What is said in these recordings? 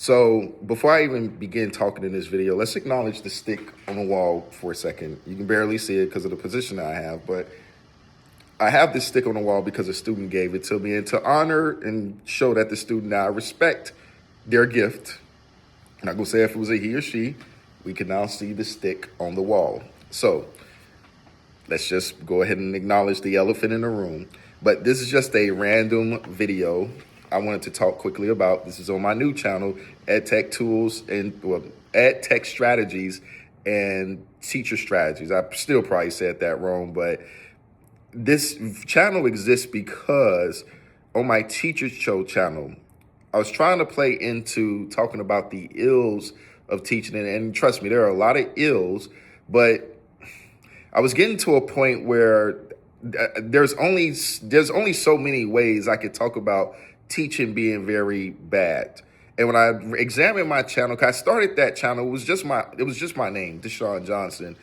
So before I even begin talking in this video, let's acknowledge the stick on the wall for a second. You can barely see it because of the position that I have, but I have this stick on the wall because a student gave it to me, and to honor and show that the student that I respect their gift. I'm not gonna say if it was a he or she, we can now see the stick on the wall. So let's just go ahead and acknowledge the elephant in the room. But this is just a random video I wanted to talk quickly about. This is on my new channel, EdTech Tools and EdTech Strategies and Teacher Strategies. I still probably said that wrong, but this channel exists because on my Teacher Show channel, I was trying to play into talking about the ills of teaching. And trust me, there are a lot of ills, but I was getting to a point where there's only so many ways I could talk about teaching being very bad. And when I examined my channel, 'cause I started that channel, it was just my name, Deshaun Johnson,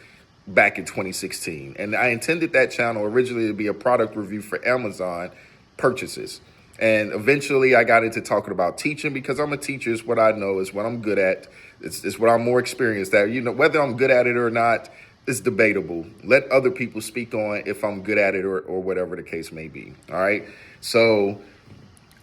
back in 2016. And I intended that channel originally to be a product review for Amazon purchases. And eventually I got into talking about teaching because I'm a teacher. It's what I know, it's what I'm good at. It's what I'm more experienced at. You know, whether I'm good at it or not, it's debatable. Let other people speak on if I'm good at it or whatever the case may be. All right. So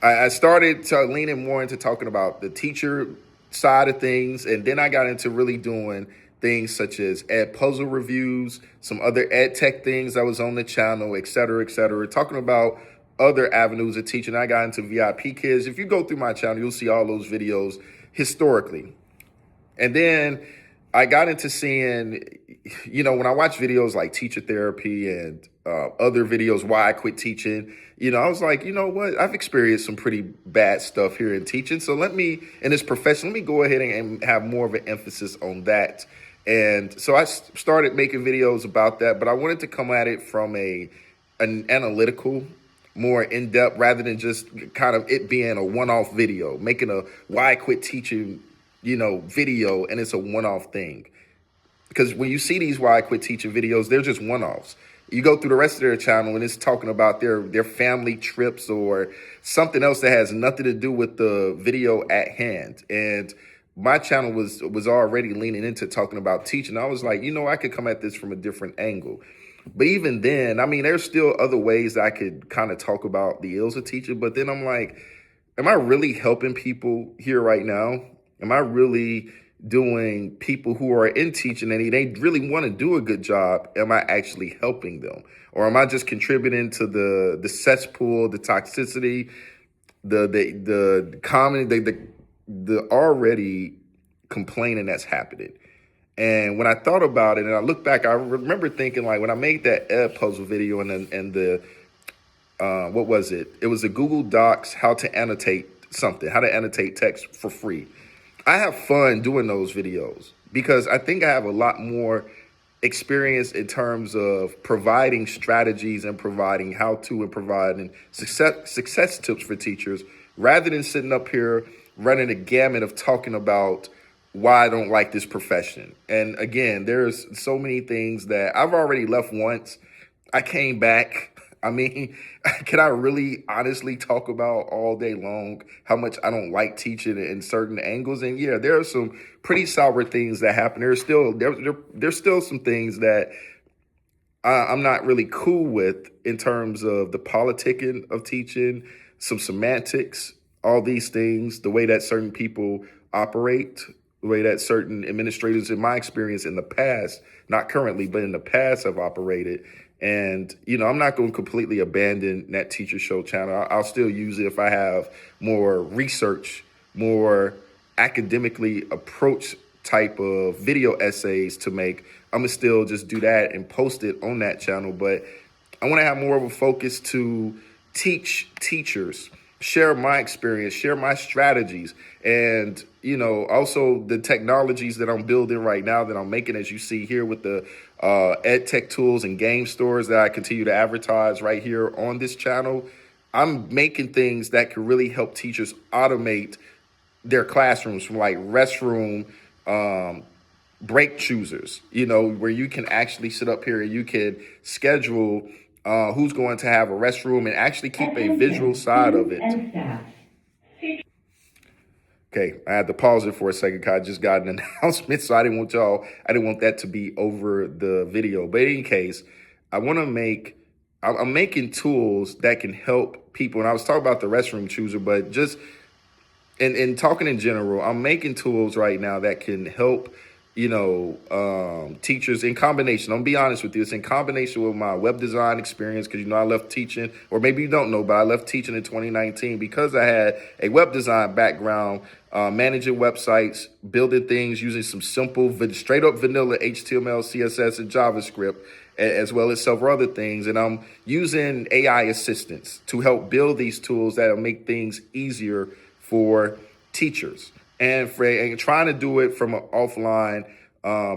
I started leaning more into talking about the teacher side of things. And then I got into really doing things such as ed puzzle reviews, some other ed tech things that was on the channel, et cetera, talking about other avenues of teaching. I got into VIP kids. If you go through my channel, you'll see all those videos historically. And then I got into seeing, when I watch videos like teacher therapy and other videos, why I quit teaching, I was like, you know what? I've experienced some pretty bad stuff here in teaching. So in this profession, let me go ahead and have more of an emphasis on that. And so I started making videos about that, but I wanted to come at it from an analytical, more in-depth, rather than just kind of it being a one-off video, making a why I quit teaching, video, and it's a one-off thing. Because when you see these why I quit teaching videos, they're just one-offs. You go through the rest of their channel and it's talking about their family trips or something else that has nothing to do with the video at hand. And my channel was already leaning into talking about teaching. I was like, I could come at this from a different angle. But even then, there's still other ways that I could kind of talk about the ills of teaching. But then I'm like, am I really helping people here right now? Am I really doing people who are in teaching and they really want to do a good job? Am I actually helping them? Or am I just contributing to the cesspool, the toxicity, the common, the already complaining that's happening? And when I thought about it and I look back, I remember thinking, like, when I made that ed puzzle video and the what was it? It was a Google Docs, how to annotate text for free. I have fun doing those videos because I think I have a lot more experience in terms of providing strategies and providing how-to and providing success tips for teachers, rather than sitting up here running a gamut of talking about why I don't like this profession. And again, there's so many things that I've already left once. I came back. Can I really honestly talk about all day long how much I don't like teaching in certain angles? And yeah, there are some pretty sour things that happen. There's still some things that I'm not really cool with in terms of the politicking of teaching, some semantics, all these things, the way that certain people operate, the way that certain administrators, in my experience in the past, not currently, but in the past, have operated. And, I'm not going to completely abandon that Teacher Show channel. I'll still use it if I have more research, more academically approach type of video essays to make. I'm going to still just do that and post it on that channel. But I want to have more of a focus to teach teachers, share my experience, share my strategies, and, also the technologies that I'm building right now that I'm making, as you see here with the EdTech tools and game stores that I continue to advertise right here on this channel. I'm making things that can really help teachers automate their classrooms, from like Restroom, break choosers, where you can actually sit up here and you can schedule who's going to have a restroom and actually keep a visual side of it. Okay, I had to pause it for a second because I just got an announcement, so I didn't want that to be over the video. But in any case, I want to make, I'm making tools that can help people. And I was talking about the restroom chooser, but just in talking in general, I'm making tools right now that can help, teachers in combination. I'm gonna be honest with you, it's in combination with my web design experience because I left teaching, or maybe you don't know, but I left teaching in 2019 because I had a web design background, managing websites, building things using some simple, straight up vanilla HTML, CSS, and JavaScript, as well as several other things. And I'm using AI assistants to help build these tools that'll make things easier for teachers and trying to do it from an offline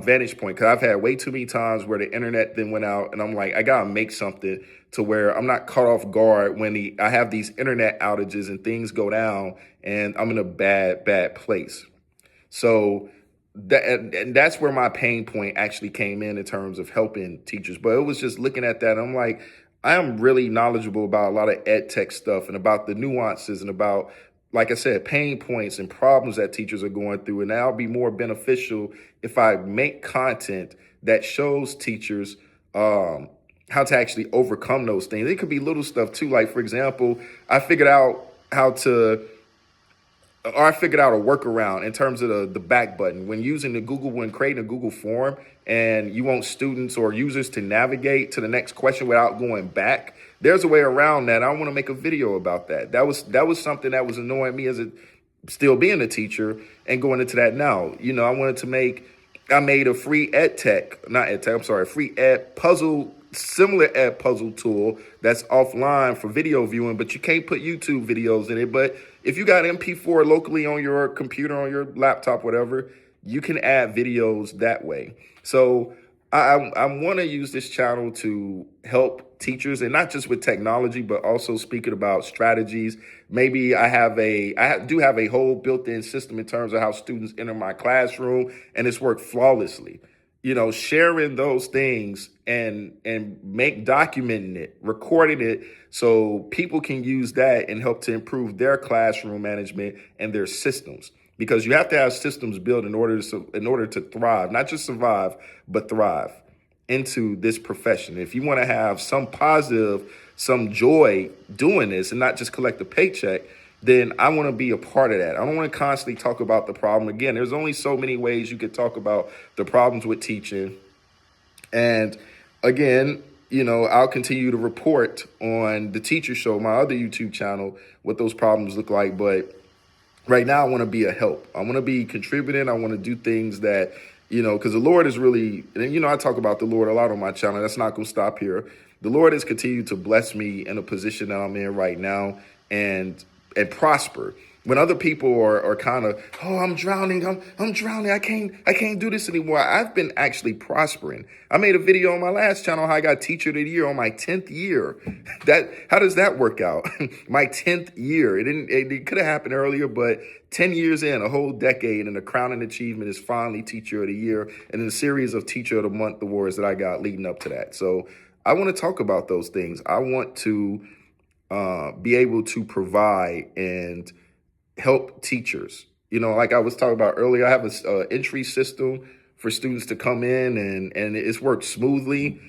vantage point. Because I've had way too many times where the internet then went out and I'm like, I got to make something to where I'm not caught off guard when I have these internet outages and things go down and I'm in a bad place. So that's where my pain point actually came in terms of helping teachers. But it was just looking at that. I'm like, I am really knowledgeable about a lot of ed tech stuff and about the nuances and about, like I said, pain points and problems that teachers are going through. And that'll be more beneficial if I make content that shows teachers how to actually overcome those things. It could be little stuff too. Like, for example, I figured out a workaround in terms of the back button when creating a Google form and you want students or users to navigate to the next question without going back. There's a way around that. I want to make a video about that. That was something that was annoying me as still being a teacher and going into that now. I made a free free ed puzzle, similar ed puzzle tool that's offline for video viewing, but you can't put YouTube videos in it. But if you got MP4 locally on your computer, on your laptop, whatever, you can add videos that way. So I want to use this channel to help teachers, and not just with technology, but also speaking about strategies. Maybe I do have a whole built-in system in terms of how students enter my classroom, and it's worked flawlessly. Sharing those things and documenting it, recording it, so people can use that and help to improve their classroom management and their systems. Because you have to have systems built in order to thrive, not just survive, but thrive into this profession. If you want to have some positive, some joy doing this and not just collect a paycheck, then I want to be a part of that. I don't want to constantly talk about the problem. Again, there's only so many ways you could talk about the problems with teaching. And again, I'll continue to report on the Teacher Show, my other YouTube channel, what those problems look like. But right now, I want to be a help. I want to be contributing. I want to do things that, because the Lord is really, and I talk about the Lord a lot on my channel. That's not going to stop here. The Lord has continued to bless me in a position that I'm in right now and prosper. When other people are kind of, oh, I'm drowning, I'm drowning, I can't do this anymore. I've been actually prospering. I made a video on my last channel how I got Teacher of the Year on my 10th year. How does that work out? My 10th year. It could have happened earlier, but 10 years in, a whole decade, and the crowning achievement is finally Teacher of the Year, and in a series of Teacher of the Month awards that I got leading up to that. So I want to talk about those things. I want to be able to provide and help teachers. Like I was talking about earlier, I have an entry system for students to come in and it's worked smoothly.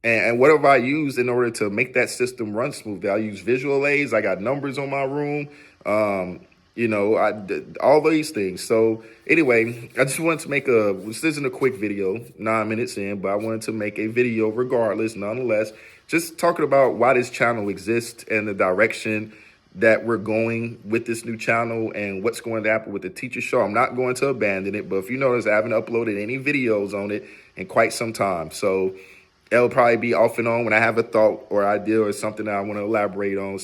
And whatever I use in order to make that system run smoothly, I use visual aids. I got numbers on my room, all these things. So anyway, I just wanted to this isn't a quick video, 9 minutes in, but I wanted to make a video regardless, nonetheless, just talking about why this channel exists and the direction that we're going with this new channel and what's going to happen with the Teacher Show. I'm not going to abandon it, but if you notice, I haven't uploaded any videos on it in quite some time. So it'll probably be off and on when I have a thought or idea or something that I want to elaborate on,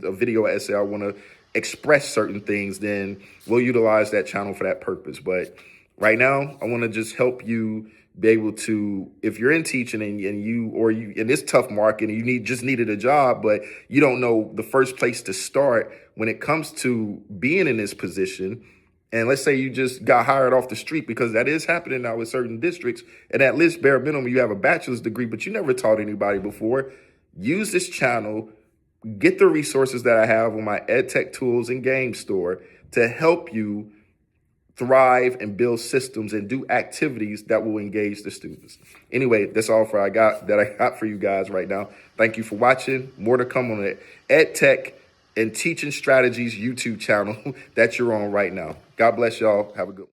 a video essay I want to express certain things, then we'll utilize that channel for that purpose. But right now, I want to just help you be able to, if you're in teaching and you in this tough market and you just needed a job, but you don't know the first place to start when it comes to being in this position. And let's say you just got hired off the street, because that is happening now with certain districts. And at least bare minimum, you have a bachelor's degree, but you never taught anybody before. Use this channel, get the resources that I have on my EdTech tools and game store to help you thrive and build systems and do activities that will engage the students. Anyway, that's all I got for you guys right now. Thank you for watching. More to come on the EdTech and Teaching Strategies YouTube channel that you're on right now. God bless y'all. Have a good one.